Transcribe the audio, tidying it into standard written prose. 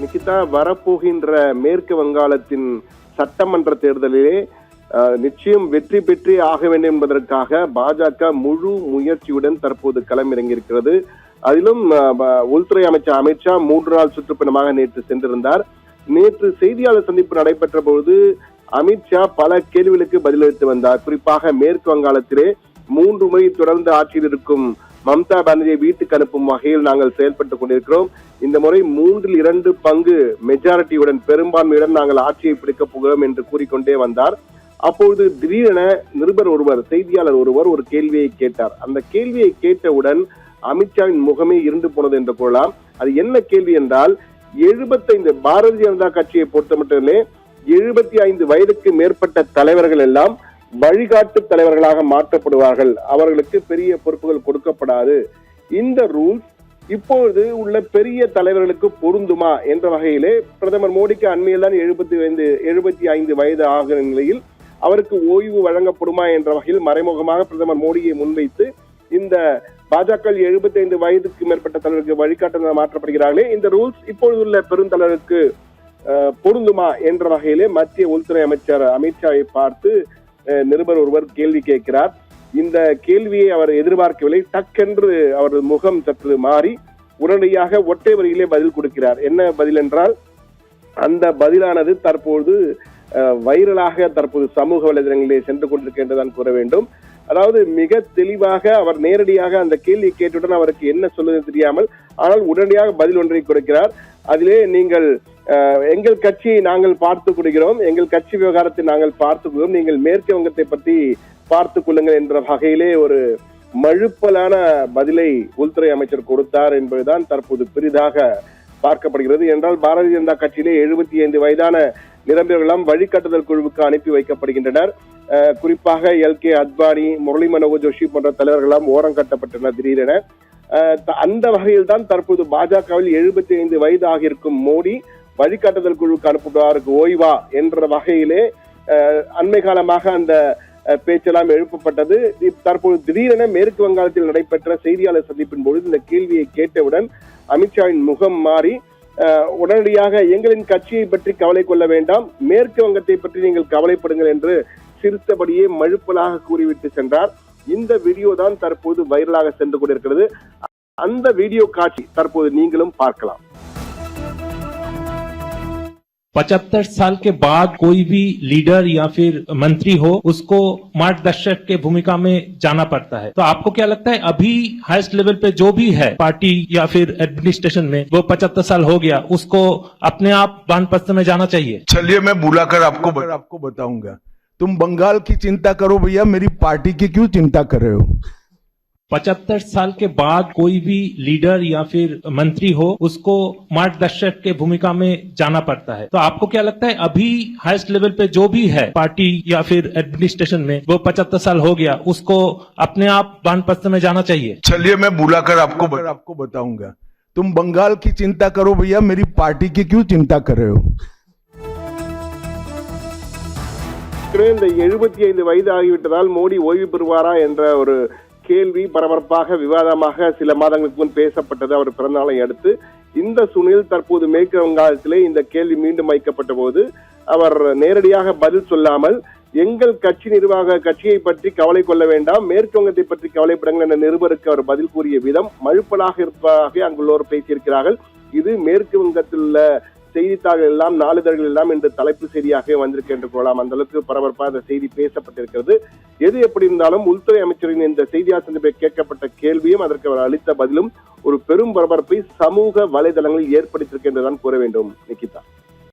நிகிதா, வரப்போகின்ற மேற்கு வங்காளத்தின் சட்டமன்ற தேர்தலிலே நிச்சயம் வெற்றி பெற்றே ஆக வேண்டும் என்பதற்காக பாஜக முழு முயற்சியுடன் தற்போது களமிறங்கியிருக்கிறது. அதிலும் உள்துறை அமைச்சர் அமித்ஷா 3 நாள் சுற்றுப்பயணமாக நேற்று சென்றிருந்தார். நேற்று செய்தியாளர் சந்திப்பு நடைபெற்ற பொழுது அமித்ஷா பல கேள்விகளுக்கு பதிலளித்து வந்தார். குறிப்பாக மேற்கு வங்காளத்திலே 3 முறை தொடர்ந்து ஆட்சியில் இருக்கும் மம்தா பானர்ஜியை வீட்டுக்கு அனுப்பும் வகையில் நாங்கள் செயல்பட்டுக் கொண்டிருக்கிறோம். இந்த முறை 3/2 பங்கு மெஜாரிட்டியுடன், பெரும்பான்மையுடன் நாங்கள் ஆட்சியை பிடிக்கப் போகிறோம் என்று கூறிக்கொண்டே வந்தார். அப்பொழுது திடீரென நிருபர் ஒருவர், செய்தியாளர் ஒருவர் ஒரு கேள்வியை கேட்டார். அந்த கேள்வியை கேட்டவுடன் அமித்ஷாவின் முகமே இருண்டு போனது என்று கூறலாம். அது என்ன கேள்வி என்றால், 75 பாரதிய ஜனதா கட்சியை பொறுத்த மட்டுமே 75 வயதுக்கு மேற்பட்ட தலைவர்கள் எல்லாம் வழிகாட்டு தலைவர்களாக மாற்றப்படுவார்கள், அவர்களுக்கு பெரிய பொறுப்புகள் கொடுக்கப்படாது. இந்த ரூல்ஸ் இப்பொழுது உள்ள பெரிய தலைவர்களுக்கு பொருந்துமா என்ற வகையிலே பிரதமர் மோடிக்கு அண்மையில் தான் 75 வயது ஆகிற நிலையில் அவருக்கு ஓய்வு வழங்கப்படுமா என்ற வகையில் மறைமுகமாக பிரதமர் மோடியை முன்வைத்து இந்த பாஜக 75 வயதுக்கு மேற்பட்ட தலைவருக்கு வழிகாட்டுதலாக மாற்றப்படுகிறார்களே, இந்த ரூல்ஸ் இப்பொழுது உள்ள பெருந்தலைவருக்கு பொருந்துமா என்ற வகையிலே மத்திய உள்துறை அமைச்சர் அமித்ஷாவை பார்த்து நிருபர் ஒருவர் கேள்வி கேட்கிறார். இந்த கேள்வியை அவர் எதிர்பார்க்கவில்லை. டக்கென்று அவர் முகம் சற்று மாறி உடனடியாக ஒற்றை வரியிலே பதில் கொடுக்கிறார். என்ன பதில் என்றால், அந்த பதிலானது தற்போது வைரலாக தற்போது சமூக வலைதளங்களிலே சென்று கொண்டிருக்கின்றதான் கூற வேண்டும். அதாவது மிக தெளிவாக அவர் நேரடியாக அந்த கேள்வி கேட்டுடன் அவருக்கு என்ன சொல்வது தெரியாமல், ஆனால் உடனடியாக பதில் ஒன்றை கொடுக்கிறார். அதிலே நீங்கள் எங்கள் கட்சியை நாங்கள் பார்த்துக் கொள்கிறோம், எங்கள் கட்சி விவகாரத்தை நாங்கள் பார்த்துக் கொள்கிறோம், நீங்கள் மேற்கு வங்கத்தை பற்றி பார்த்துக் கொள்ளுங்கள் என்ற வகையிலே ஒரு மழுப்பலான பதிலை உள்துறை அமைச்சர் கொடுத்தார் என்பதுதான் தற்போது பெரிதாக பார்க்கப்படுகிறது. என்றால் பாரதிய ஜனதா கட்சியிலே 75 வயதான நிரம்பியவர்களெல்லாம் வழிகாட்டுதல் குழுவுக்கு அனுப்பி வைக்கப்படுகின்றனர். குறிப்பாக LK அத்வானி, முரளி மனோகர் ஜோஷி போன்ற தலைவர்களெல்லாம் ஓரம் கட்டப்பட்டனர் திடீரென. அந்த வகையில் தான் தற்போது பாஜகவில் 75 வயது ஆகியிருக்கும் மோடி வழிகாட்டுதல் குழுவுக்கு அனுப்புவதற்கு ஓய்வா என்ற வகையிலே அண்மை காலமாக அந்த பேச்செல்லாம் எழுப்பப்பட்டது. தற்போது திடீரென மேற்கு வங்காளத்தில் நடைபெற்ற செய்தியாளர் சந்திப்பின் பொழுது இந்த கேள்வியை கேட்டவுடன் அமித்ஷாவின் முகம் மாறி உடனடியாக எங்களின் கட்சியை பற்றி கவலை கொள்ள வேண்டாம், மேற்கு வங்கத்தை பற்றி நீங்கள் கவலைப்படுங்கள் என்று சிரித்தபடியே மழுப்பலாக கூறிவிட்டு சென்றார். இந்த வீடியோ தான் தற்போது வைரலாக சென்று கொண்டிருக்கிறது. அந்த வீடியோ காட்சி தற்போது நீங்களும் பார்க்கலாம். 75 साल के बाद कोई भी लीडर या फिर मंत्री हो, उसको मार्गदर्शक के भूमिका में जाना पड़ता है। तो आपको क्या लगता है, अभी हाईएस्ट लेवल पे जो भी है पार्टी या फिर एडमिनिस्ट्रेशन में, वो 75 साल हो गया, उसको अपने आप वानप्रस्थ में जाना चाहिए? चलिए मैं बुलाकर आपको बताऊंगा। तुम बंगाल की चिंता करो भैया, मेरी पार्टी की क्यों चिंता कर रहे हो? 75 साल के बाद कोई भी लीडर या फिर मंत्री हो, उसको मार्गदर्शक के भूमिका में जाना पड़ता है। तो आपको क्या लगता है, अभी हाईएस्ट लेवल पे जो भी है पार्टी या फिर एडमिनिस्ट्रेशन में, वो 75 साल हो गया, उसको अपने आप वानप्रस्थ में जाना चाहिए? चलिए मैं बुलाकर आपको बताऊंगा। तुम बंगाल की चिंता करो भैया, मेरी पार्टी की क्यों चिंता कर रहे हो? இந்த 75 வயது ஆகிவிட்டதால் மோடி ஓய்வு பெறுவாரா என்ற ஒரு கேள்வி பரபரப்பாக விவாதமாக சில மாதங்களுக்கு முன் பேசப்பட்டது அவர் பிறந்தநாளை அடுத்து. இந்த சூழ்நிலையில் தற்போது மேற்கு வங்காளத்திலே இந்த கேள்வி மீண்டும் வைக்கப்பட்ட போது அவர் நேரடியாக பதில் சொல்லாமல், எங்கள் கட்சி நிர்வாக கட்சியை பற்றி கவலை கொள்ள வேண்டாம், மேற்கு வங்கத்தை பற்றி கவலைப்படுங்கள் என்ற நிருபருக்கு அவர் பதில் கூறிய விதம் மழுப்பலாக இருப்பதாக அங்குள்ளோர் பேசியிருக்கிறார்கள். இது மேற்கு வங்கத்தில் உள்ள செய்தித்தாள்கள் எல்லாம், நாளிதழ்கள் எல்லாம் இன்று தலைப்பு செய்தியாக வந்திருக்கு என்று கூறலாம். அந்த அளவுக்கு பரபரப்பாக இந்த செய்தி பேசப்பட்டிருக்கிறது. எது எப்படி இருந்தாலும் உள்துறை அமைச்சரின் இந்த செய்தியாளர் சந்திப்பில் கேட்கப்பட்ட கேள்வியும் அதற்கு அவர் அளித்த பதிலும் ஒரு பெரும் பரபரப்பை சமூக வலைதளங்களில் ஏற்படுத்தியிருக்கின்றதான் கூற வேண்டும். நிகிதா.